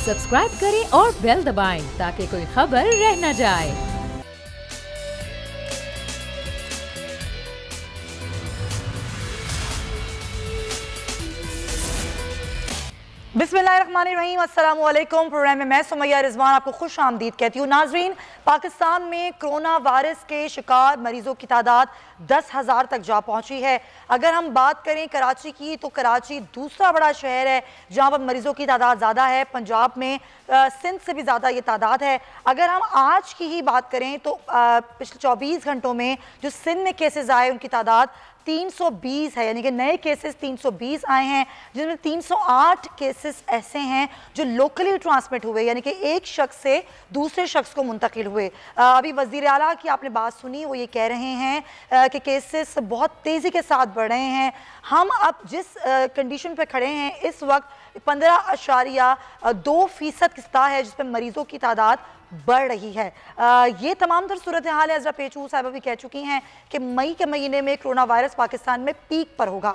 Subscribe करें और bell दबाएं ताकि कोई खबर रह न जाए। बिस्मिल्लाहिर्रहमानिर्रहीम, अस्सलाम वालेकुम। प्रोग्राम में मैं सुमैया रिजवान आपको खुश आमदीद कहती हूँ। नाजरीन, पाकिस्तान में कोरोना वायरस के शिकार मरीजों की तादाद 10,000 तक जा पहुंची है। अगर हम बात करें कराची की, तो कराची दूसरा बड़ा शहर है जहां पर मरीजों की तादाद ज़्यादा है। पंजाब में सिंध से भी ज़्यादा ये तादाद है। अगर हम आज की ही बात करें तो पिछले 24 घंटों में जो सिंध में केसेस आए उनकी तादाद 320 है, यानी कि नए केसेस 320 आए हैं, जिसमें 308 केसेस ऐसे हैं जो लोकली ट्रांसमिट हुए, यानी कि एक शख्स से दूसरे शख्स को मुंतकिल हुए। अभी वज़ीर आला की आपने बात सुनी, वो ये कह रहे हैं कि केसेस बहुत तेज़ी के साथ बढ़ रहे हैं। हम अब जिस कंडीशन पे खड़े हैं इस वक्त 15.2% की सतह है जिस पर मरीज़ों की तादाद बढ़ रही है। ये तमाम तर सूरत हाल है। हज़रा पेचू साहब भी कह चुकी हैं कि मई के महीने में कोरोना वायरस पाकिस्तान में पीक पर होगा।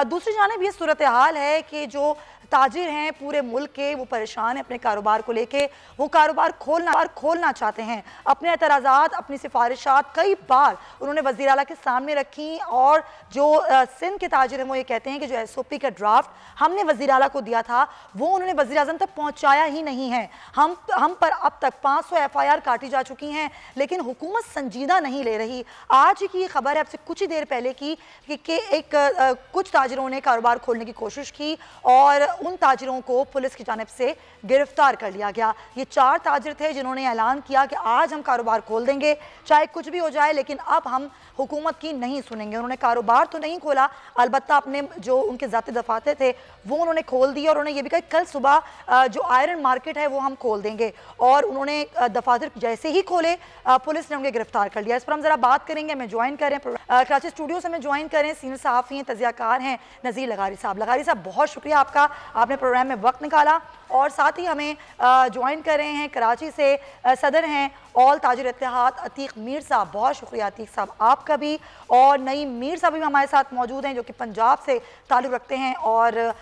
दूसरी जानिब ये सूरत हाल है कि जो ताजिर हैं पूरे मुल्क के, वो परेशान हैं अपने कारोबार को लेके। वो कारोबार खोलना चाहते हैं। अपने एतराज़ात, अपनी सिफारिशात कई बार उन्होंने वज़ीर आला के सामने रखी, और जो सिंध के ताजिर हैं वो ये कहते हैं कि जो SOP का ड्राफ्ट हमने वज़ीर आला को दिया था वो उन्होंने वज़ीर आज़म तक पहुँचाया ही नहीं है। हम पर अब तक 500 FIR काटी जा चुकी हैं, लेकिन हुकूमत संजीदा नहीं ले रही। आज की खबर है आपसे कुछ ही देर पहले की कि कुछ ताजिरों ने कारोबार खोलने की कोशिश की और उन ताजिरों को पुलिस की जानिब से गिरफ्तार कर लिया गया। ये 4 ताजिर थे जिन्होंने ऐलान किया कि आज हम कारोबार खोल देंगे, चाहे कुछ भी हो जाए, लेकिन अब हम हुकूमत की नहीं सुनेंगे। उन्होंने कारोबार तो नहीं खोला, अलबत्ता अपने जो उनके ज़ाती दफातर थे वो उन्होंने खोल दिए, और उन्होंने ये भी कहा कल सुबह जो आयरन मार्केट है वो हम खोल देंगे। और उन्होंने दफातर जैसे ही खोले पुलिस ने उन्हें गिरफ्तार कर लिया। इस पर हम ज़रा बात करेंगे। हमें ज्वाइन करें कराची स्टूडियो से, हमें ज्वाइन करें सीनियर सहाफ़ी हैं, तजियाकार हैं नज़ीर लगारी साहब। लगारी साहब, बहुत शुक्रिया आपका, आपने प्रोग्राम में वक्त निकाला। और साथ ही हमें ज्वाइन कर रहे हैं कराची से सदर हैं ऑल ताजिर इत्तेहाद अतीक मीर साहब। बहुत शुक्रिया अतीक साहब आपका भी। और नईम मीर साहब भी हमारे साथ मौजूद हैं जो कि पंजाब से ताल्लुक़ रखते हैं और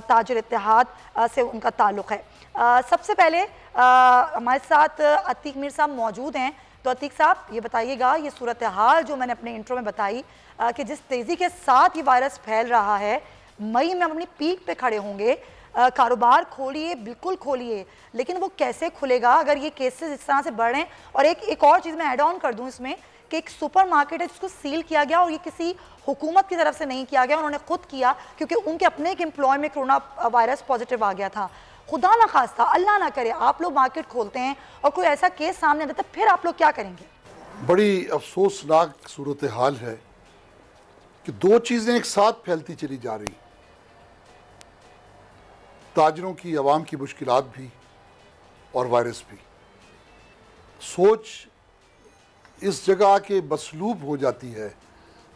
ताजिर इत्तेहाद से उनका ताल्लुक़ है। सबसे पहले हमारे साथ अतीक मीर साहब मौजूद हैं। तो अतीक साहब, ये बताइएगा, ये सूरत हाल जो मैंने अपने इंट्रो में बताई कि जिस तेज़ी के साथ ये वायरस फैल रहा है, मई में हम अपनी पीक पे खड़े होंगे। कारोबार खोलिए, बिल्कुल खोलिए, लेकिन वो कैसे खुलेगा अगर ये केसेस इस तरह से बढ़ रहे हैं? और एक और चीज़ मैं ऐड ऑन कर दूं इसमें कि एक सुपर मार्केट है जिसको सील किया गया, और ये किसी हुकूमत की तरफ से नहीं किया गया, उन्होंने खुद किया क्योंकि उनके अपने एक एम्प्लॉय में कोरोना वायरस पॉजिटिव आ गया था। खुदा ना खास्ता, अल्लाह ना करे, आप लोग मार्केट खोलते हैं और कोई ऐसा केस सामने आता है, फिर आप लोग क्या करेंगे? बड़ी अफसोसनाक सूरत हाल है कि 2 चीज़ें एक साथ फैलती चली जा रही, ताजिरों की, आवाम की मुश्किलात भी और वायरस भी। सोच इस जगह के मसलूब हो जाती है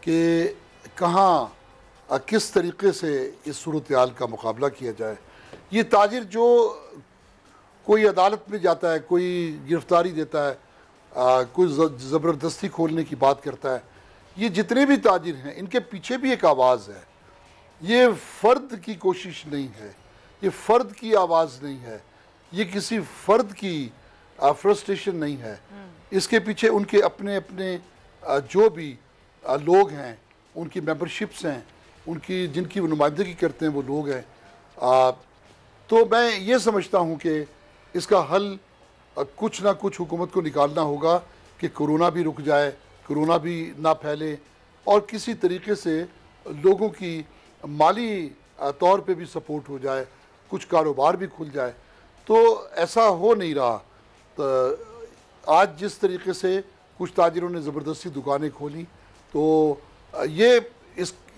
कि कहाँ किस तरीके से इस सूरत हाल का मुकाबला किया जाए। ये ताजिर जो कोई अदालत में जाता है, कोई गिरफ्तारी देता है, कोई ज़बरदस्ती खोलने की बात करता है, ये जितने भी ताजिर हैं इनके पीछे भी एक आवाज़ है। ये फ़र्द की कोशिश नहीं है, ये फ़र्द की आवाज़ नहीं है, ये किसी फ़र्द की फ्रस्ट्रेशन नहीं है। इसके पीछे उनके अपने अपने जो भी लोग हैं, उनकी मेंबरशिप्स हैं, उनकी जिनकी वो नुमाइंदगी करते हैं वो लोग हैं। तो मैं ये समझता हूँ कि इसका हल कुछ ना कुछ हुकूमत को निकालना होगा कि कोरोना भी रुक जाए, कोरोना भी ना फैले, और किसी तरीके से लोगों की माली तौर पे भी सपोर्ट हो जाए, कुछ कारोबार भी खुल जाए। तो ऐसा हो नहीं रहा। तो आज जिस तरीके से कुछ ताजिरों ने ज़बरदस्ती दुकानें खोली, तो ये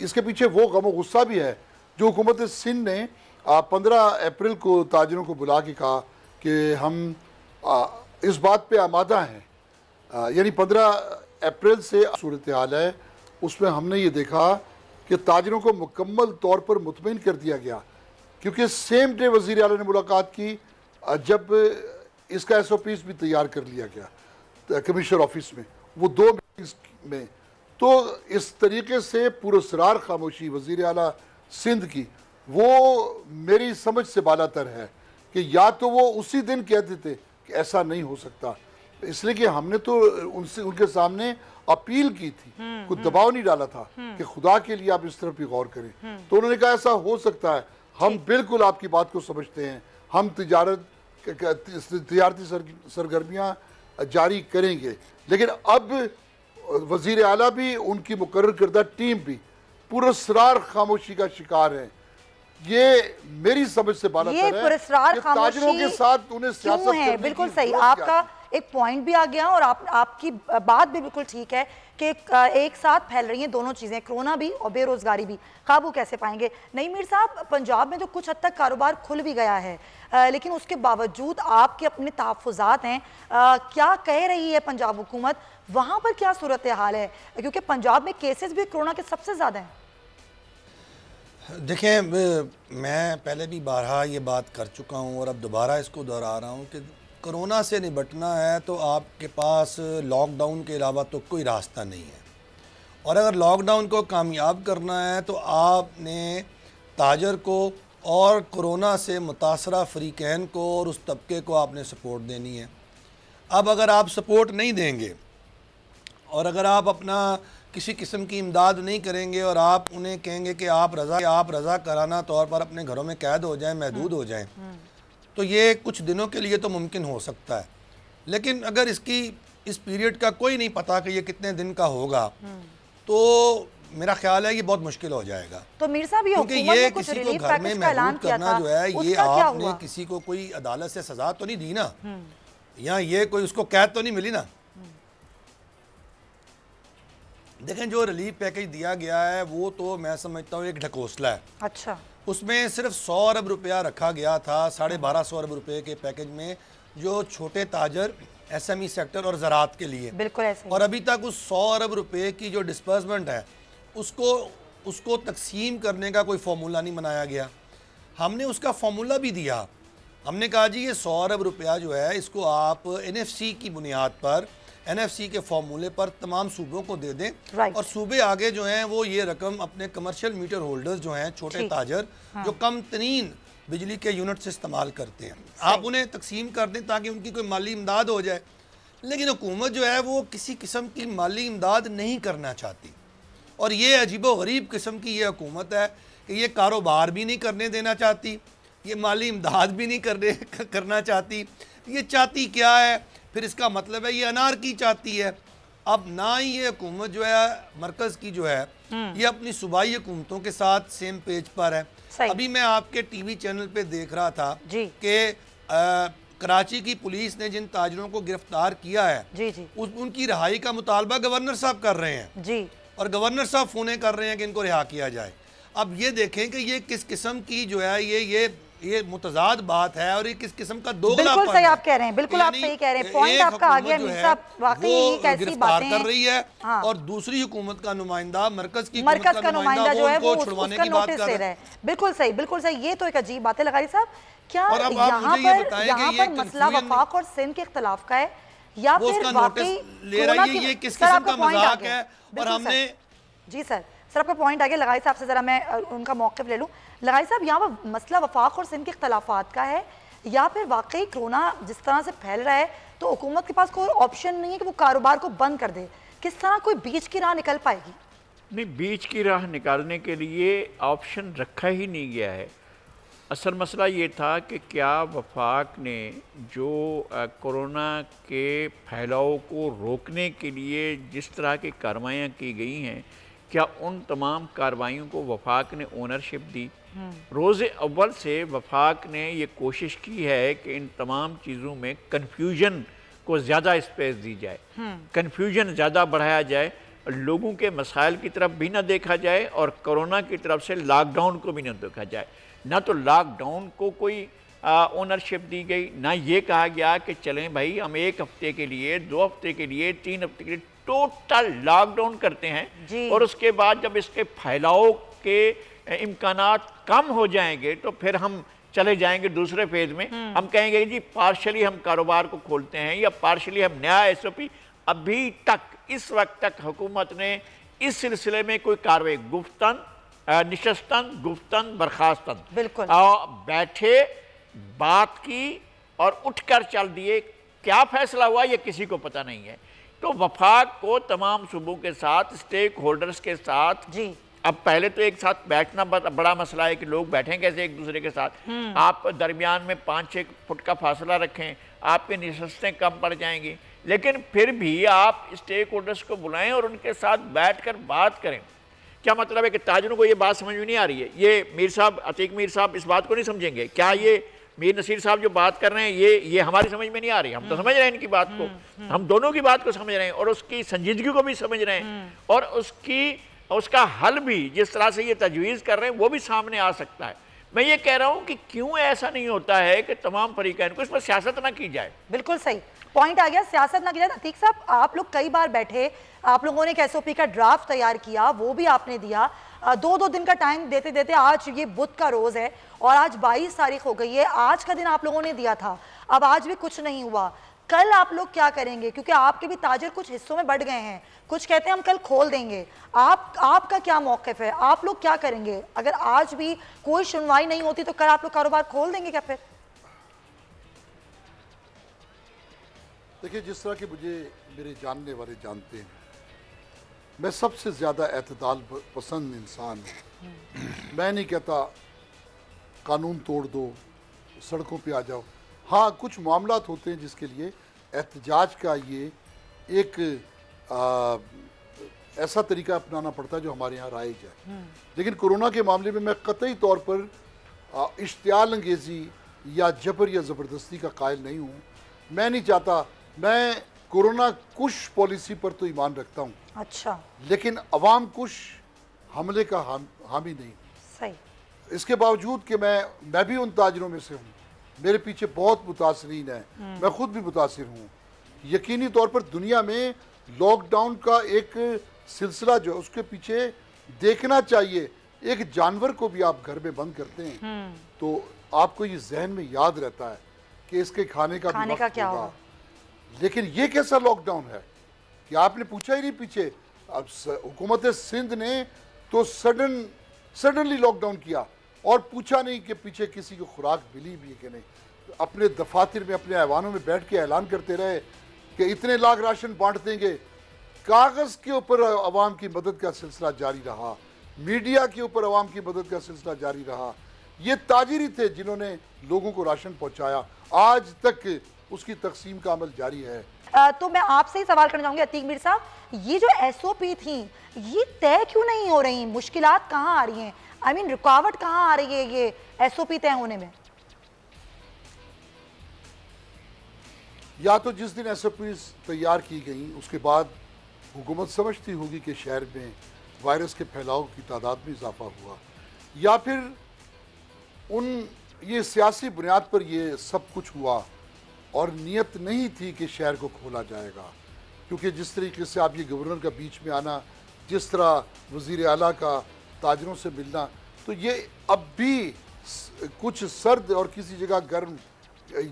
इसके पीछे वो गम और गुस्सा भी है जो हुकूमत सिंध ने 15 अप्रैल को ताजिरों को बुला के कहा कि हम इस बात पे आमादा हैं। यानी 15 अप्रैल से सूरत हाल है, उसमें हमने ये देखा कि ताजिरों को मुकम्मल तौर पर मुतमईन कर दिया गया, क्योंकि सेम डे वज़ीर आला ने मुलाकात की जब इसका SOPs भी तैयार कर लिया गया कमिश्नर ऑफिस में, वो 2 मीटिंग्स में। तो इस तरीके से पुरस्रार खामोशी वज़ीर आला सिंध की, वो मेरी समझ से बालातर है कि या तो वो उसी दिन कहते थे कि ऐसा नहीं हो सकता, इसलिए कि हमने तो उनसे उनके सामने अपील की थी, कुछ दबाव नहीं डाला था कि खुदा के लिए आप इस तरफ भी गौर करें। तो उन्होंने कहा ऐसा हो सकता है, हम बिल्कुल आपकी बात को समझते हैं, हम तिजारती सरगर्मियाँ जारी करेंगे। लेकिन अब वज़ीर आला भी, उनकी मुकर्रर करदा टीम भी पुरस्कार खामोशी का शिकार है। ये मेरी समझ से बाला ये पुरस्कार ताजरों के साथ उन्हें सियासत है। बिल्कुल सही, आपका एक पॉइंट भी आ गया और आपकी बात भी बिल्कुल ठीक है कि एक साथ फैल रही हैं दोनों चीज़ें, कोरोना भी और बेरोजगारी भी, काबू कैसे पाएंगे? नहीं मीर साहब, पंजाब में तो कुछ हद तक कारोबार खुल भी गया है, लेकिन उसके बावजूद आपके अपने तहफ़्फ़ुज़ात हैं। क्या कह रही है पंजाब हुकूमत, वहाँ पर क्या सूरत हाल है? क्योंकि पंजाब में केसेस भी कोरोना के सबसे ज़्यादा हैं। देखें, मैं पहले भी बारहा ये बात कर चुका हूँ और अब दोबारा इसको दोहरा रहा हूँ कि कोरोना से निपटना है तो आपके पास लॉकडाउन के अलावा तो कोई रास्ता नहीं है, और अगर लॉकडाउन को कामयाब करना है तो आपने ताजर को और कोरोना से मुतासरा फ़रीक़ैन को और उस तबके को आपने सपोर्ट देनी है। अब अगर आप सपोर्ट नहीं देंगे और अगर आप अपना किसी किस्म की इमदाद नहीं करेंगे और आप उन्हें कहेंगे कि आप रज़ा कराना तौर पर अपने घरों में कैद हो जाएं, महदूद हो जाएं, तो ये कुछ दिनों के लिए तो मुमकिन हो सकता है। लेकिन अगर इस पीरियड का कोई नहीं पता कि ये कितने दिन का होगा, तो मेरा ख्याल है ये बहुत मुश्किल हो जाएगा। तो मीर साहब, क्योंकि ये किसी को घर में महदूद करना जो है, ये आपने किसी को कोई अदालत से सजा तो नहीं दी ना, या ये कोई उसको कैद तो नहीं मिली ना। देखें, जो रिलीफ पैकेज दिया गया है वो तो मैं समझता हूँ एक ढकोसला है। अच्छा, उसमें सिर्फ 100 अरब रुपया रखा गया था 1250 अरब रुपए के पैकेज में, जो छोटे ताजर, SME सेक्टर और ज़राअत के लिए। बिल्कुल ऐसे। और अभी तक उस 100 अरब रुपए की जो डिस्बर्समेंट है उसको तकसीम करने का कोई फार्मूला नहीं बनाया गया। हमने उसका फार्मूला भी दिया, हमने कहा जी ये 100 अरब रुपया जो है इसको आप NFC की बुनियाद पर, NFC के फार्मूले पर तमाम सूबों को दे दें, और सूबे आगे जो हैं वो ये रकम अपने कमर्शियल मीटर होल्डर्स जो हैं, छोटे ताजर, जो कम तरीन बिजली के यूनिट से इस्तेमाल करते हैं, आप उन्हें तकसीम कर दें ताकि उनकी कोई माली इमदाद हो जाए। लेकिन हुकूमत जो है वो किसी किस्म की माली इमदाद नहीं करना चाहती, और ये अजीबो गरीब किस्म की ये हुकूमत है कि ये कारोबार भी नहीं करने देना चाहती, ये माली इमदाद भी नहीं करना चाहती। ये चाहती क्या है? फिर इसका मतलब है ये अनारकी चाहती है। अब ना ही ये हुकूमत जो है मरकज़ की जो है ये अपनी सूबाई हुकूमतों के साथ सेम पेज पर है। अभी मैं आपके TV चैनल पे देख रहा था कि कराची की पुलिस ने जिन ताजरों को गिरफ्तार किया है उनकी रिहाई का मुतालबा गवर्नर साहब कर रहे हैं, और गवर्नर साहब फ़ोन कर रहे हैं कि इनको रिहा किया जाए। अब ये देखें कि ये किस किस्म की जो है ये मुतजाद बात है, और ये किस किस्म का दोगलापन है। बिल्कुल सही आप कह रहे हैं, बिल्कुल आप सही कह रहे हैं, पॉइंट आपका आ गया मीर साहब, वाकई ये कैसी बातें कर रही है। हाँ। और दूसरी हुकूमत का नुमाइंदा, मरकज का नुमाइंदा जो है वो छुड़वाने की बात कर रहा है। बिल्कुल सही, बिल्कुल सही। ये तो एक अजीब बात है लगारी साहब। क्या यहाँ पर मसला वफाक और सिंध के इख्तिलाफ का है, या फिर वाकई ले रही है? ये किस किस्म का मजाक है? और हमने जी सर आपका पॉइंट आगे। लगाई साहब से जरा मैं उनका मौक़िफ़ ले लूँ। लगाई साहब, यहाँ पर मसला वफाक और सिंध के इख्तिलाफात का है, या फिर वाकई कोरोना जिस तरह से फैल रहा है तो हुकूमत के पास कोई ऑप्शन नहीं है कि वो कारोबार को बंद कर दे? किस तरह कोई बीच की राह निकल पाएगी? नहीं, बीच की राह निकालने के लिए ऑप्शन रखा ही नहीं गया है। असल मसला ये था कि क्या वफाक ने जो कोरोना के फैलाव को रोकने के लिए जिस तरह की कार्रवाइयाँ की गई हैं, क्या उन तमाम कार्रवाइयों को वफाक ने ओनरशिप दी? रोज़े अव्वल से वफाक ने ये कोशिश की है कि इन तमाम चीज़ों में कन्फ्यूजन को ज़्यादा स्पेस दी जाए, कन्फ्यूजन ज़्यादा बढ़ाया जाए, लोगों के मसाइल की तरफ भी ना देखा जाए और कोरोना की तरफ से लॉकडाउन को भी ना देखा जाए। ना तो लॉकडाउन को कोई ओनरशिप दी गई, ना ये कहा गया कि चलें भाई हम 1 हफ्ते के लिए, 2 हफ्ते के लिए, 3 हफ्ते के लिए टोटल लॉकडाउन करते हैं, और उसके बाद जब इसके फैलाव के इम्कानात कम हो जाएंगे तो फिर हम चले जाएंगे दूसरे फेज में। हम कहेंगे जी पार्शली हम कारोबार को खोलते हैं या पार्शली हम नया SOP। अभी तक इस वक्त तक हुकूमत ने इस सिलसिले में कोई कार्रवाई गुफ्तन, निशस्तन, गुफ्तन, बर्खास्तन, बिल्कुल बैठे बात की और उठकर चल दिए। क्या फैसला हुआ ये किसी को पता नहीं है। तो वफाक को तमाम सूबों के साथ, स्टेक होल्डर्स के साथ जी, अब पहले तो एक साथ बैठना बड़ा मसला है कि लोग बैठें कैसे एक दूसरे के साथ। आप दरमियान में 5-6 फुट का फासला रखें, आपकी नशस्तें कम पड़ जाएंगी, लेकिन फिर भी आप स्टेक होल्डर्स को बुलाएं और उनके साथ बैठकर बात करें। क्या मतलब है कि ताजरों को ये बात समझ में नहीं आ रही है? ये मीर साहब, अतीक मीर साहब इस बात को नहीं समझेंगे क्या? ये मीर नसीर साहब जो बात कर रहे हैं ये हमारी समझ में नहीं आ रही। हम तो समझ रहे हैं इनकी बात को, हम दोनों की बात को समझ रहे हैं और उसकी संजीदगी को भी समझ रहे हैं और उसका हल भी जिस तरह से ये तजवीज़ कर रहे हैं वो भी सामने आ सकता है। मैं ये कह रहा हूँ कि क्यों ऐसा नहीं होता है कि तमाम फरीकैन को इस पर सियासत ना की जाए। बिल्कुल सही पॉइंट आ गया, सियासत ना की जाए। अतीक साहब, आप लोग कई बार बैठे, आप लोगों ने एक एसओपी का ड्राफ्ट तैयार किया, वो भी आपने दिया। 2-2 दिन का टाइम देते देते आज ये बुध का रोज है और आज 22 तारीख हो गई है। आज का दिन आप लोगों ने दिया था, अब आज भी कुछ नहीं हुआ। कल आप लोग क्या करेंगे? क्योंकि आपके भी ताजर कुछ हिस्सों में बढ़ गए हैं, कुछ कहते हैं हम कल खोल देंगे। आपका क्या मौक़िफ़ है? आप लोग क्या करेंगे? अगर आज भी कोई सुनवाई नहीं होती तो कल आप लोग कारोबार खोल देंगे क्या फिर? देखिए, जिस तरह के मुझे मेरे जानने वाले जानते हैं, मैं सबसे ज़्यादा एतदाल पसंद इंसान हूँ। मैं नहीं कहता कानून तोड़ दो, सड़कों पे आ जाओ। हाँ, कुछ मामलात होते हैं जिसके लिए एहतजाज का ये एक ऐसा तरीका अपनाना पड़ता है जो हमारे यहाँ राइज है। लेकिन कोरोना के मामले में मैं कतई तौर पर इश्तियाल अंगेज़ी या जबर या ज़बरदस्ती का कायल नहीं हूँ। मैं नहीं चाहता, मैं कोरोना कुश पॉलिसी पर तो ईमान रखता हूँ, अच्छा, लेकिन अवाम कुश हमले का हामी नहीं। सही। इसके बावजूद कि मैं भी उन ताजरों में से हूँ, मेरे पीछे बहुत मुतासरीन है, मैं खुद भी मुतासिर हूँ। यकीनी तौर पर दुनिया में लॉकडाउन का एक सिलसिला जो है उसके पीछे देखना चाहिए। एक जानवर को भी आप घर में बंद करते हैं तो आपको ये जहन में याद रहता है कि इसके खाने का क्या होगा। लेकिन ये कैसा लॉकडाउन है कि आपने पूछा ही नहीं पीछे। अब हुकूमत सिंध ने तो सडनली लॉकडाउन किया और पूछा नहीं कि पीछे किसी को खुराक मिली भी है कि नहीं। अपने दफातर में, अपने ऐवानों में बैठ के ऐलान करते रहे कि इतने लाख राशन बांट देंगे। कागज़ के ऊपर अवाम की मदद का सिलसिला जारी रहा, मीडिया के ऊपर अवाम की मदद का सिलसिला जारी रहा। ये ताजिर ही थे जिन्होंने लोगों को राशन पहुंचाया। आज तक उसकी तकसीम का अमल जारी है। तो मैं आपसे ही सवाल करना चाहूंगी अतीक मीर साहब, ये जो एसओपी थी ये तय क्यों नहीं हो रही? मुश्किलात कहाँ आ रही हैं? आई मीन रुकावट कहाँ आ रही है ये एसओपी तय होने में? या तो जिस दिन एसओपी तैयार की गई उसके बाद हुकूमत समझती होगी कि शहर में वायरस के फैलाव की तादाद में इजाफा हुआ, या फिर ये सियासी बुनियाद पर ये सब कुछ हुआ और नीयत नहीं थी कि शहर को खोला जाएगा। क्योंकि जिस तरीके से आप ये गवर्नर का बीच में आना, जिस तरह वज़ीर आला का ताजरों से मिलना, तो ये अब भी कुछ सर्द और किसी जगह गर्म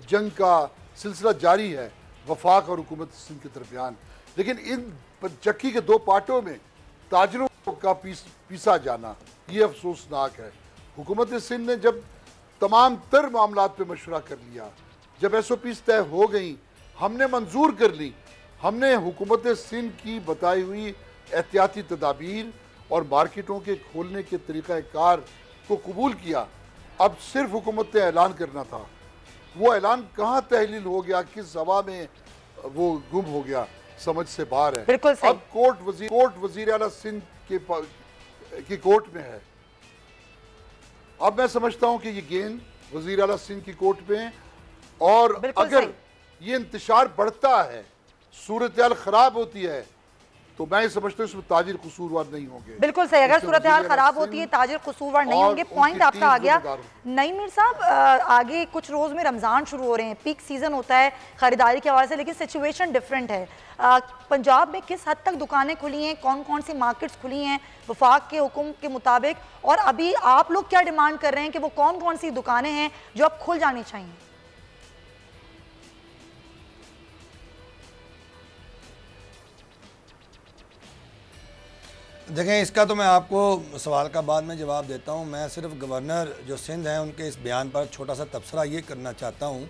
जंग का सिलसिला जारी है वफाक और हुकूमत सिंध के दरमियान। लेकिन इन चक्की के 2 पार्टों में ताजरों का पीसा जाना ये अफसोसनाक है। हुकूमत सिंध ने जब तमाम तर मामलात पे मशवरा कर लिया, जब एसओपी तय हो गई, हमने मंजूर कर ली, हमने हुकूमत सिंध की बताई हुई एहतियाती तदाबीर और मार्केटों के खोलने के तरीक़ाकार को कबूल किया। अब सिर्फ हुकूमत ने ऐलान करना था। वो ऐलान कहाँ तहलील हो गया, किस हवा में वो गुम हो गया, समझ से बाहर है। बिल्कुल सही। अब कोर्ट वज़ीर आला सिंध की कोर्ट में है। अब मैं समझता हूँ कि ये गेंद वज़ीर आला सिंध की कोर्ट में है और अगर ये इंतशार बढ़ता है, सूरत हाल खराब होती है, तो मैं ये समझता हूँ इसमें ताजिर कसूरवार नहीं होंगे। बिल्कुल सही, अगर सूरत हाल खराब होती है ताजिर कसूरवार नहीं होंगे। पॉइंट आपका आ गया। नईम मीर साहब, आगे कुछ रोज में रमजान शुरू हो रहे हैं, पीक सीजन होता है खरीदारी के हवाले से, लेकिन सिचुएशन डिफरेंट है। पंजाब में किस हद तक दुकानें खुली हैं, कौन कौन सी मार्केट्स खुली हैं वफाक के हुक्म के मुताबिक, और अभी आप लोग क्या डिमांड कर रहे हैं कि वो कौन कौन सी दुकानें हैं जो अब खुल जानी चाहिए? देखें, इसका तो मैं आपको सवाल का बाद में जवाब देता हूँ। मैं सिर्फ गवर्नर जो सिंध हैं उनके इस बयान पर छोटा सा तबसरा ये करना चाहता हूँ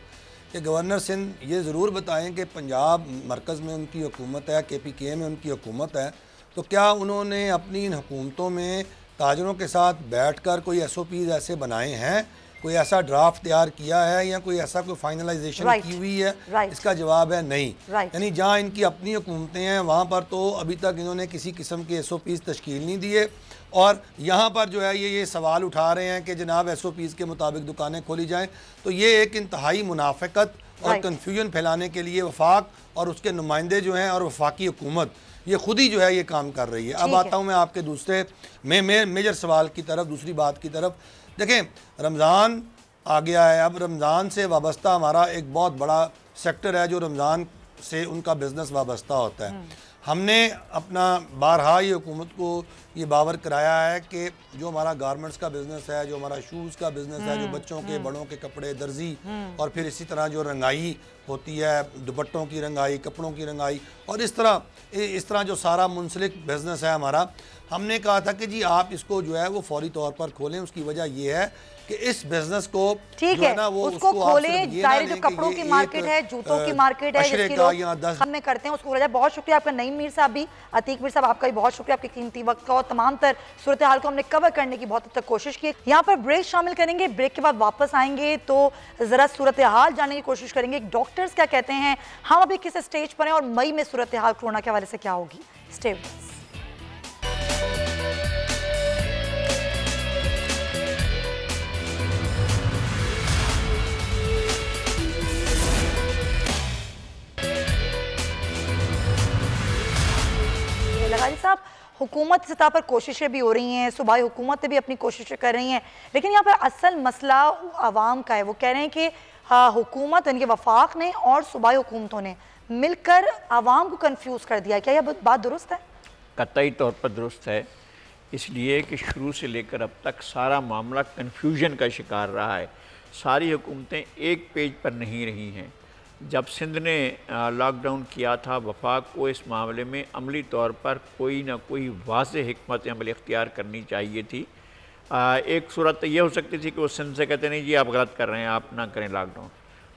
कि गवर्नर सिंध ये ज़रूर बताएं कि पंजाब मरकज़ में उनकी हुकूमत है, KPK में उनकी हुकूमत है, तो क्या उन्होंने अपनी इन हुकूमतों में ताजरों के साथ बैठ कर कोई SOPs ऐसे बनाए हैं, कोई ऐसा ड्राफ्ट तैयार किया है या कोई ऐसा कोई फाइनलाइजेशन की हुई है? इसका जवाब है नहीं। यानी जहाँ इनकी अपनी हुकूमतें हैं वहाँ पर तो अभी तक इन्होंने किसी किस्म के SOPs तश्कील नहीं दिए, और यहाँ पर जो है ये सवाल उठा रहे हैं कि जनाब SOPs के मुताबिक दुकानें खोली जाएं। तो ये एक इंतहाई मुनाफिकत और कन्फ्यूजन फैलाने के लिए वफाक और उसके नुमाइंदे जो हैं और वफाकी हुकूमत ये खुद ही जो है ये काम कर रही है। अब आता हूँ मैं आपके दूसरे मेजर सवाल की तरफ, दूसरी बात की तरफ। देखें, रमज़ान आ गया है, अब रमज़ान से वाबस्ता हमारा एक बहुत बड़ा सेक्टर है जो रमज़ान से उनका बिज़नेस वाबस्ता होता है। हमने अपना बारहा ये हुकूमत को ये बावर कराया है कि जो हमारा गारमेंट्स का बिज़नेस है, जो हमारा शूज़ का बिज़नेस है, जो बच्चों के बड़ों के कपड़े, दर्जी, और फिर इसी तरह जो रंगाई होती है, दुपट्टों की रंगाई, कपड़ों की रंगाई, और इस तरह जो सारा मुंसलिक बिज़नेस है हमारा, हमने कहा था कि जी आप इसको जो है वो फौरी तौर पर खोलें। उसकी वजह ये है कि इस बिजनेस को ठीक है वो उसको खोलें। जाहिर जो कपड़ों की मार्केट है, जूतों की मार्केट है, जिसकी लोग हम में करते हैं, उसको वजह। बहुत शुक्रिया आपका नईम मीर साहब भी, अतीक मीर साहब आपका भी बहुत शुक्रिया आपके कीमती वक्त का, और तमाम तर सूरत हाल को हमने कवर करने की बहुत हद तक कोशिश की। यहाँ पर ब्रेक शामिल करेंगे, ब्रेक के बाद वापस आएंगे तो जरा सूरत हाल जानने की कोशिश करेंगे डॉक्टर्स क्या कहते हैं, हम अभी किस स्टेज पर हैं और मई में सूरत हाल कोरोना के हवाले से क्या होगी। Stay with us. लगारी साहब, हुकूमत सतह पर कोशिशें भी हो रही हैं, सूबाई हुकूमतें भी अपनी कोशिशें कर रही हैं, लेकिन यहाँ पर असल मसला आवाम का है। वो कह रहे हैं कि हुकूमत, इनके वफाक ने और सूबाई हुकूमतों ने मिलकर आवाम को कंफ्यूज कर दिया। क्या यह बात दुरुस्त है? कतई तौर पर दुरुस्त है, इसलिए कि शुरू से लेकर अब तक सारा मामला कन्फ्यूजन का शिकार रहा है। सारी हुकूमतें एक पेज पर नहीं रही हैं। जब सिंध ने लॉकडाउन किया था, वफाक को इस मामले में अमली तौर पर कोई ना कोई वाज़ेह हिकमत अमल इख्तियार करनी चाहिए थी। एक सूरत ये हो सकती थी कि वो सिंध से कहते नहीं जी आप गलत कर रहे हैं, आप ना करें लॉकडाउन।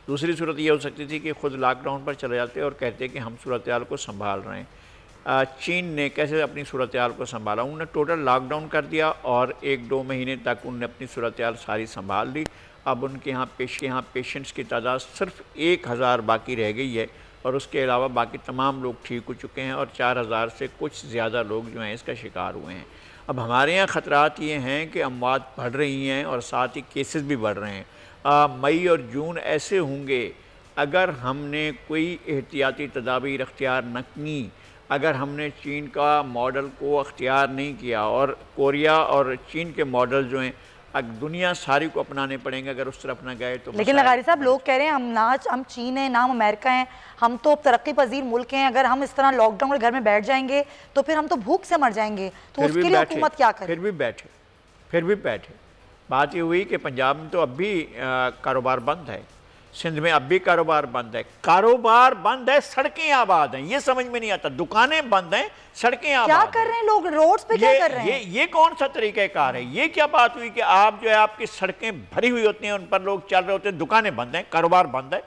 दूसरी सूरत ये हो सकती थी कि ख़ुद लॉकडाउन पर चले जाते और कहते कि हम सूरत हाल को संभाल रहे हैं। चीन ने कैसे अपनी सूरत हाल को संभाला, उन्होंने टोटल लॉकडाउन कर दिया और 1-2 महीने तक उन्होंने अपनी सूरत हाल सारी संभाल ली। अब उनके यहाँ पेशेंट्स की तादाद सिर्फ 1000 बाकी रह गई है, और उसके अलावा बाकी तमाम लोग ठीक हो चुके हैं, और 4000 से कुछ ज़्यादा लोग जो हैं इसका शिकार हुए हैं। अब हमारे यहाँ ख़तरात ये हैं कि अमवात बढ़ रही हैं और साथ ही केसेस भी बढ़ रहे हैं। मई और जून ऐसे होंगे अगर हमने कोई एहतियाती तदाबीर अख्तियार न की, अगर हमने चीन का मॉडल को अख्तियार नहीं किया, और कोरिया और चीन के मॉडल जो हैं अब दुनिया सारी को अपनाने पड़ेंगे अगर उस तरफ ना गए तो। लेकिन लगारी साहब, लोग कह रहे हैं हम चीन है ना, हम अमेरिका हैं, हम तो तरक्की पजीर मुल्क हैं, अगर हम इस तरह लॉकडाउन में घर में बैठ जाएंगे तो फिर हम तो भूख से मर जाएंगे। तो उसके लिए हुकूमत क्या करे? फिर भी बैठे। बात ये हुई कि पंजाब में तो अब भी कारोबार बंद है, सिंध में अब भी कारोबार बंद है। कारोबार बंद है, सड़कें आबाद हैं, ये समझ में नहीं आता। दुकानें बंद हैं, सड़कें आबाद क्या कर रहे हैं लोग रोड्स पे, क्या कर रहे हैं? ये कौन सा तरीक़ाकार है? ये क्या बात हुई कि आप जो है आपकी सड़कें भरी हुई होती हैं, उन पर लोग चल रहे होते हैं, दुकानें बंद हैं, कारोबार बंद है,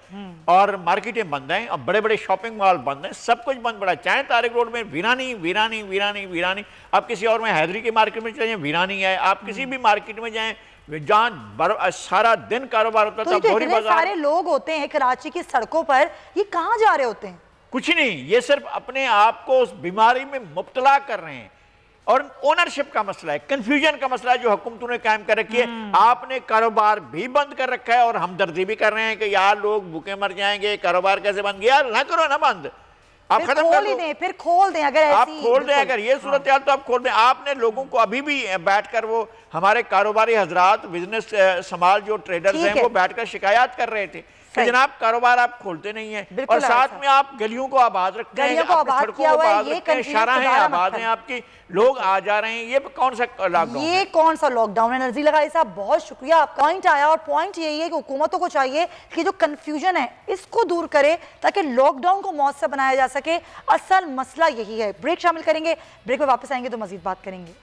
और मार्केटें बंद हैं, और बड़े बड़े शॉपिंग मॉल बंद हैं, सब कुछ बंद पड़ा। चाहे तारिक रोड में वीरानी वीरानी वीरानी वीरानी, आप किसी और में हैदरी की मार्केट में चले वीरानी है, आप किसी भी मार्केट में जाएं जहाँ सारा दिन कारोबार होता था। तो इतने सारे लोग होते हैं कराची की सड़कों पर, ये कहाँ जा रहे होते हैं? कुछ नहीं, ये सिर्फ अपने आप को उस बीमारी में मुब्तला कर रहे हैं। और ओनरशिप का मसला है, कंफ्यूजन का मसला है जो हुकूमतों ने कायम कर रखी है। आपने कारोबार भी बंद कर रखा है और हमदर्दी भी कर रहे हैं कि यार लोग भूखे मर जाएंगे, कारोबार कैसे बंद किया? ना करो ना बंद, आप खत्म कर दो, फिर खोल दें। अगर आप खोल दें, अगर ये सूरत हाल तो आप खोल दें। आपने लोगों को अभी भी बैठकर, वो हमारे कारोबारी हजरात, बिजनेस समाल जो ट्रेडर्स हैं, वो बैठकर शिकायत कर रहे थे कि जनाब कारोबार आप खोलते नहीं है, और साथ में आप गलियों को आबाद रखते हैं, सड़कों को आबाद रखते हैं, शाहराहें आबाद हैं आपकी, लोग आ जा रहे हैं। ये कौन सा लॉकडाउन? ये कौन सा लॉकडाउन है? नज़ीर लगाई साहब, बहुत शुक्रिया, आपका पॉइंट आया, और पॉइंट यही है कि हुकूमतों को चाहिए कि जो कंफ्यूजन है इसको दूर करे ताकि लॉकडाउन को मौसर बनाया जा सके। असल मसला यही है। ब्रेक शामिल करेंगे, ब्रेक में वापस आएंगे तो मजीद बात करेंगे।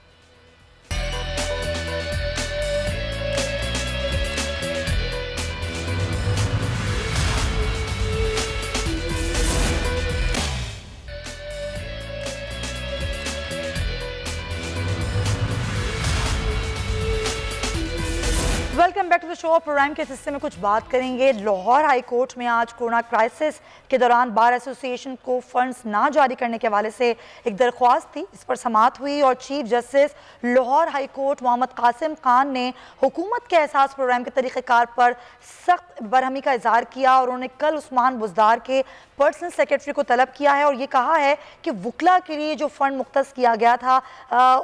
Welcome back to the show. Program के हिस्से में कुछ बात करेंगे। लाहौर हाई कोर्ट में आज कोरोना क्राइसिस के दौरान बार एसोसिएशन को फंड्स ना जारी करने के हवाले से एक दरख्वास्त थी, इस पर समाअत हुई और chief justice Lahore high court Mohammad Qasim Khan ने हुकूमत के एहसास प्रोग्राम के तरीक़ेकार पर सख्त बरहमी का इजहार किया और उन्होंने कल उस्मान बुज़दार के पर्सनल सेक्रेटरी को तलब किया है और ये कहा है कि वकला के लिए जो फ़ंड मुख्तस किया गया था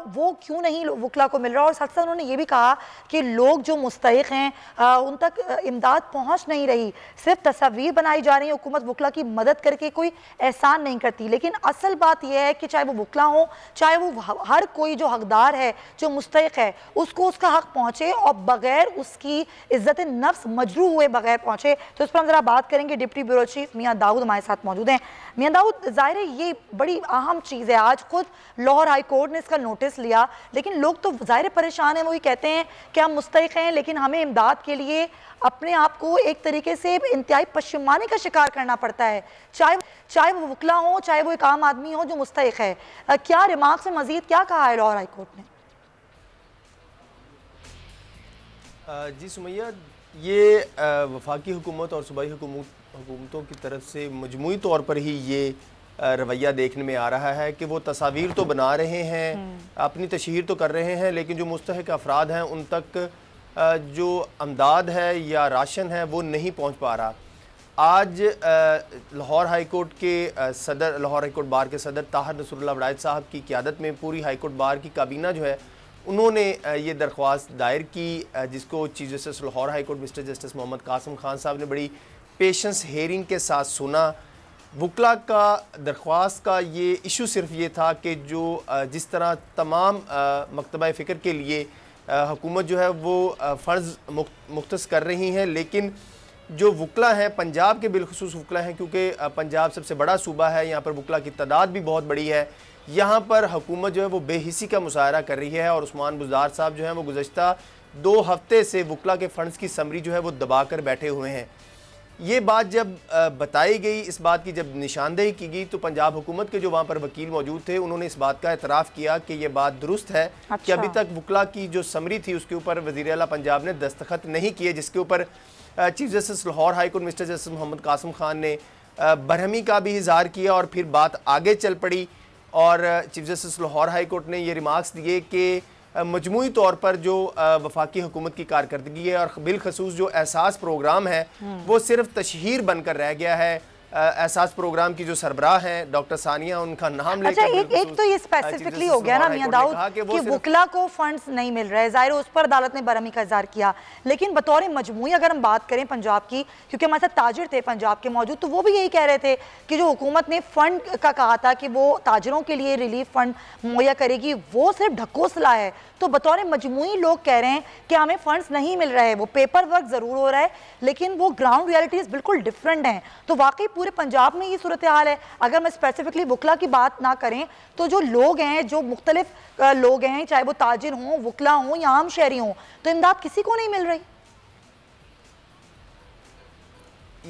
वो क्यों नहीं वकला को मिल रहा। और साथ साथ उन्होंने ये भी कहा कि लोग जो मुस्तहिक हैं उन तक इमदाद पहुंच नहीं रही, सिर्फ तस्वीर बनाई जा रही है। हुकूमत वकला की मदद करके कोई एहसान नहीं करती। लेकिन असल बात यह है कि चाहे वो वकला हो, चाहे वो हर कोई जो हकदार है, जो मुस्तहिक है, उसको उसका हक पहुँचे और बग़ैर उसकी इज़्ज़त नफ्स मजरूह हुए बगैर पहुँचे। तो इस पर हम ज़रा बात करेंगे। डिप्टी ब्यूरो चीफ मियाँ दाऊद हमारे साथ मौजूद हैं। मियाँ दाऊद, ज़ाहिर है ये बड़ी अहम चीज़ है। आज खुद लाहौर हाई कोर्ट ने इसका नोटिस लिया, लेकिन लोग तो ज़ाहिर परेशान हैं। वो ये कहते हैं कि हम मुस्तहिक हैं लेकिन हमें इमदाद के लिए अपने आप को एक तरीके से इंतहाई पश्चिमाने का शिकार करना पड़ता है, चाहे वो वकला हो, चाहे वो एक आम आदमी हो जो मुस्तहिक है। क्या रिमार्क्स में मजीद क्या कहा है लाहौर हाई कोर्ट ने? जी सुमैया, ये वफाकी हुकूमत और सूबाई हुकूमतों की तरफ से मजमूई तौर पर ही ये रवैया देखने में आ रहा है कि वो तस्वीर तो बना रहे हैं, अपनी तशहीर तो कर रहे हैं, लेकिन जो मुस्तहिक अफराद हैं उन तक जो अमदाद है या राशन है वो नहीं पहुंच पा रहा। आज लाहौर हाई कोर्ट के सदर, लाहौर हाई कोर्ट बार के सदर ताहिर नसरुल्लाह वड़ाइद साहब की क़ियादत में पूरी हाई कोर्ट बार की काबीना जो है उन्होंने ये दरख्वास्त दायर की, जिसको chief justice Lahore high court mister justice Mohammad Qasim Khan sahab ने बड़ी पेशेंस हेयरिंग के साथ सुना। वकला का दरख्वास्त का ये इशू सिर्फ ये था कि जो जिस तरह तमाम मकतबा फ़िक्र के लिए हुकूमत जो है वो फ़र्ज़ मुख्तस कर रही हैं, लेकिन जो वकला हैं पंजाब के बिलखुसूस वकला हैं, क्योंकि पंजाब सबसे बड़ा सूबा है, यहाँ पर वकला की तादाद भी बहुत बड़ी है, यहाँ पर हुकूमत जो है वो बेहिसी का मुशाहरा कर रही है। और उस्मान बुज़दार साहब जो हैं वो गुज़श्ता 2 हफ्ते से वकला के फ़ंड्स की समरी जो है वो दबा कर बैठे हुए हैं। ये बात जब बताई गई, इस बात की जब निशानदेही की गई, तो पंजाब हुकूमत के जो वहाँ पर वकील मौजूद थे उन्होंने इस बात का एतराफ़ किया कि ये बात दुरुस्त है। अच्छा। कि अभी तक वकला की जो समरी थी उसके ऊपर वज़ीर आला पंजाब ने दस्तखत नहीं किए, जिसके ऊपर chief justice Lahore high court mister justice Mohammad Qasim Khan ने बरहमी का भी इज़हार किया और फिर बात आगे चल पड़ी और chief justice Lahore high court ने ये रिमार्क्स दिए कि मजमूई तौर पर जो वफाकी हुकूमत की कारकर्दगी है और बिलखसूस जो एहसास प्रोग्राम है वो सिर्फ तशहीर बनकर रह गया है। एहसास प्रोग्राम की जो सरबराह हैं डॉक्टर सानिया, उनका नाम लेकर एक तो ये स्पेसिफिकली हो गया ना मियां दाऊद कि वकला को फंड्स नहीं मिल रहे, जाहिर उस पर अदालत ने बरहमी का इज़हार किया। लेकिन बतौर मजमूई अगर हम बात करें पंजाब की, क्योंकि हमारे साथ ताजिर थे पंजाब के मौजूद, तो वो भी यही कह रहे थे कि जो हुकूमत ने फ़ंड का कहा था कि वो ताजरों के लिए रिलीफ फ़ंड मुहैया करेगी, वो सिर्फ ढकोसला है। तो बतौर मजमूई लोग कह रहे हैं कि हमें फंड्स नहीं मिल रहे, वो पेपर वर्क ज़रूर हो रहा है लेकिन वो ग्राउंड रियलिटीज़ बिल्कुल डिफरेंट हैं। तो वाकई पूरे पंजाब में ये सूरत हाल है। अगर मैं स्पेसिफिकली वकला की बात ना करें तो जो लोग हैं, जो मुख्तलिफ लोग हैं, चाहे वो ताजिर हों, वकला हों या आम शहरी हों, तो इमदाद किसी को नहीं मिल रही।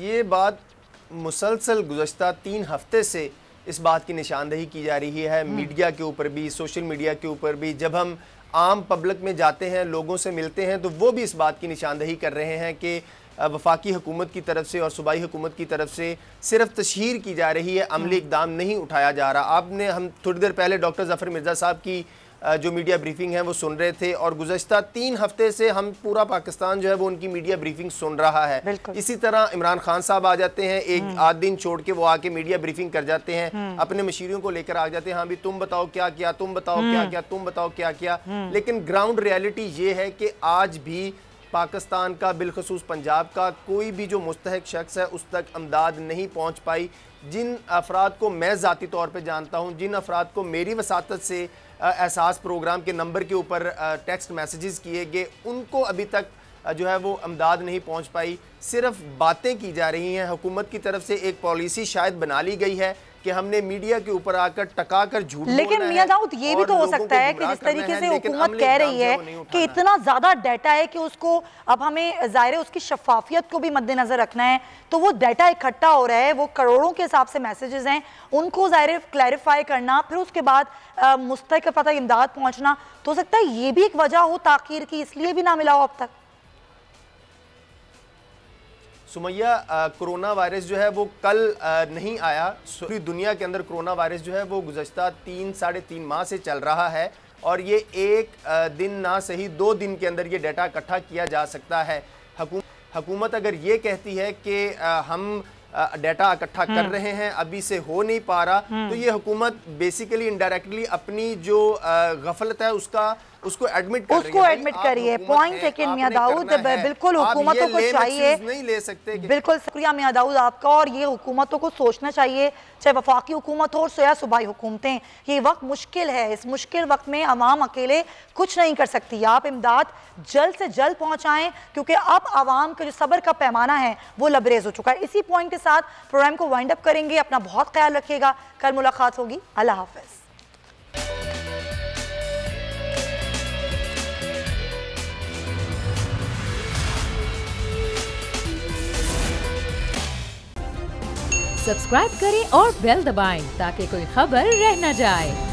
ये बात मुसलसल गुज़श्ता 3 हफ्ते से इस बात की निशानदेही की जा रही है, मीडिया के ऊपर भी, सोशल मीडिया के ऊपर भी। जब हम आम पब्लिक में जाते हैं, लोगों से मिलते हैं, तो वो भी इस बात की निशानदेही कर रहे हैं कि वफाकी हुकूमत की तरफ से और सूबाई हुकूमत की तरफ से सिर्फ तशहीर की जा रही है, अमली इक़दाम नहीं उठाया जा रहा। हम थोड़ी देर पहले डॉक्टर ज़फ़र मिर्ज़ा साहब की जो मीडिया ब्रीफिंग है वो सुन रहे थे और गुज़श्ता 3 हफ्ते से हम पूरा पाकिस्तान जो है वो उनकी मीडिया ब्रीफिंग सुन रहा है। इसी तरह इमरान खान साहब आ जाते हैं, एक आध दिन छोड़ के वो आके मीडिया ब्रीफिंग कर जाते हैं, अपने मशीरियों को लेकर आ जाते हैं, हाँ भी तुम बताओ क्या किया, तुम बताओ क्या किया, तुम बताओ क्या किया। लेकिन ग्राउंड रियलिटी ये है कि आज भी पाकिस्तान का, बिलखसूस पंजाब का, कोई भी जो मुस्तहिक शख्स है उस तक अमदाद नहीं पहुँच पाई। जिन अफराद को मैं ज़ाती तौर पर जानता हूँ, जिन अफराद को मेरी वसातत से एहसास प्रोग्राम के नंबर के ऊपर टेक्स्ट मैसेजेस किए गए, उनको अभी तक जो है वो अमदाद नहीं पहुंच पाई। सिर्फ बातें की जा रही हैं। हुकूमत की तरफ से एक पॉलिसी शायद बना ली गई है कि हमने मीडिया के ऊपर आकर टका कर झूठ लेकिन मियां दाऊद ये भी तो हो सकता है कि जिस तरीके से हुकूमत कह रही है कि इतना ज्यादा डाटा है कि उसको अब हमें जाहिर है उसकी शफाफियत को भी मद्देनजर रखना है, तो वो डाटा इकट्ठा हो रहा है, वो करोड़ों के हिसाब से मैसेजेस हैं, उनको जाहिर है क्लैरिफाई करना, फिर उसके बाद मुस्तक़िल इमदाद पहुंचना, तो हो सकता है ये भी एक वजह हो ताखीर की, इसलिए भी ना मिला हो अब तक। सुमैया, कोरोना वायरस जो है वो कल नहीं आया। पूरी दुनिया के अंदर कोरोना वायरस जो है वो गुज़श्ता 3-3.5 माह से चल रहा है और ये एक दिन ना सही 2 दिन के अंदर ये डाटा इकट्ठा किया जा सकता है। हुकूमत अगर ये कहती है कि हम डाटा इकट्ठा कर रहे हैं, अभी से हो नहीं पा रहा, तो ये हुकूमत बेसिकली इनडायरेक्टली अपनी जो गफलत है उसको एडमिट कर रही है। पॉइंट लेकिन मियां दाऊद बिल्कुल हुकूमतों को चाहिए, नहीं ले सकते। बिल्कुल शुक्रिया मियां दाऊद आपका, और ये हुकूमतों को सोचना चाहिए, चाहे वफाकी हुकूमत हो या सूबाई हुकूमतें, ये वक्त मुश्किल है, इस मुश्किल वक्त में अवाम अकेले कुछ नहीं कर सकती। आप इमदाद जल्द से जल्द पहुंचाएं, क्योंकि अब आवाम का जो सब्र का पैमाना है वो लबरेज हो चुका है। इसी पॉइंट के साथ प्रोग्राम को वाइंड अप करेंगे। अपना बहुत ख्याल रखिएगा, कल मुलाकात होगी। अल्लाह हाफिज। सब्सक्राइब करें और बेल दबाएं ताकि कोई खबर रह न जाए।